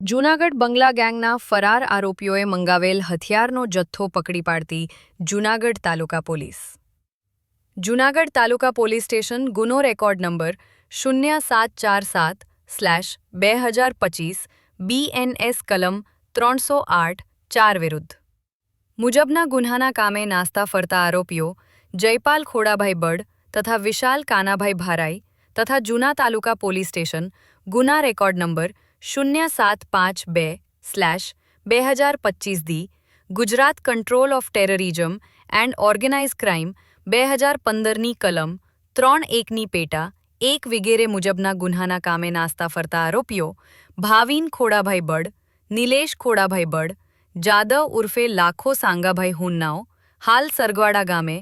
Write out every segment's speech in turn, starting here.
જૂનાગઢ બંગલા ગેંગના ફરાર આરોપીઓએ મંગાવેલ હથિયારનો જથ્થો પકડી પાડતી જૂનાગઢ તાલુકા પોલીસ. જૂનાગઢ તાલુકા પોલીસ સ્ટેશન ગુનો રેકોર્ડ નંબર 0747/2025 BNS કલમ 308(4) વિરુદ્ધ મુજબના ગુન્હાના કામે નાસ્તા ફરતા આરોપીઓ જયપાલ ખોડાભાઈ બળ તથા વિશાલ કાનાભાઈ ભારાઈ તથા જૂના તાલુકા પોલીસ સ્ટેશન ગુના record number 0752/2025 the Gujarat control of terrorism and organise crime 2015ની કલમ 3(1) પેટા 1 વગેરે મુજબના ગુન્હાના કામે નાસ્તા ફરતા આરોપીઓ ભાવિન ખોડાભાઈ બળ, નિલેશ ખોડાભાઈ બળ, જાદવ ઉર્ફે લાખો સાંગાભાઈ હુન્નાઓ હાલ સરગવાડા ગામે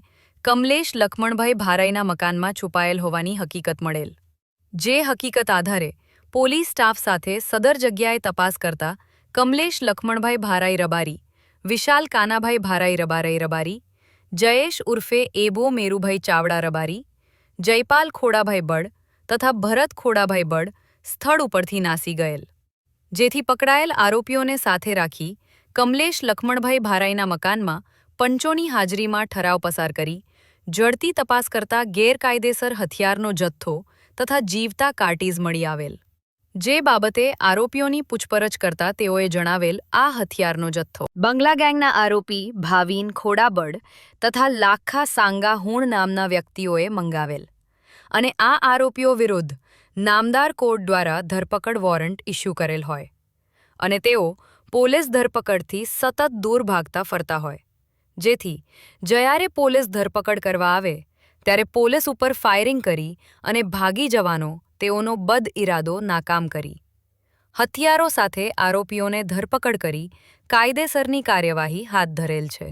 કમલેશ લખમણભાઈ ભારાઈના મકાનમાં છુપાયેલ હોવાની હકીકત મળેલ. જે હકીકત આધારે પોલીસ સ્ટાફ સાથે સદર જગ્યાએ તપાસ કરતા કમલેશ લખમણભાઈ ભારાઈ રબારી, વિશાલ કાનાભાઈ ભારાઈ રબારી, જયેશ ઉર્ફે એબો મેરુભાઈ ચાવડા રબારી, જયપાલ ખોડાભાઈ બળ તથા ભરત ખોડાભાઈ બળ સ્થળ ઉપરથી નાસી ગયેલ. જેથી પકડાયેલ આરોપીઓને સાથે રાખી કમલેશ લખમણભાઈ ભારાઈના મકાનમાં પંચોની હાજરીમાં ઠરાવ પસાર કરી ઝડપી તપાસ કરતા ગેરકાયદેસર હથિયારનો જથ્થો તથા જીવતા કાર્ટીઝ મળી આવેલ. જે બાબતે આરોપીઓની પૂછપરછ કરતા તેઓએ જણાવેલ આ હથિયારનો જથ્થો બંગલા ગેંગના આરોપી ભાવિન ખોડાબડ તથા લાખા સાંગા હુણ નામના વ્યક્તિઓએ મંગાવેલ અને આ આરોપીઓ વિરુદ્ધ નામદાર કોર્ટ દ્વારા ધરપકડ વોરંટ ઇસ્યુ કરેલ હોય અને તેઓ પોલીસ ધરપકડથી સતત દૂર ભાગતા ફરતા હોય. જેથી જ્યારે પોલીસ ધરપકડ કરવા આવે ત્યારે પોલીસ ઉપર ફાયરિંગ કરી અને ભાગી જવાનો તેઓનો બદ ઇરાદો નાકામ કરી હથિયારો સાથે આરોપીઓને ધરપકડ કરી કાયદેસરની કાર્યવાહી હાથ ધરેલ છે.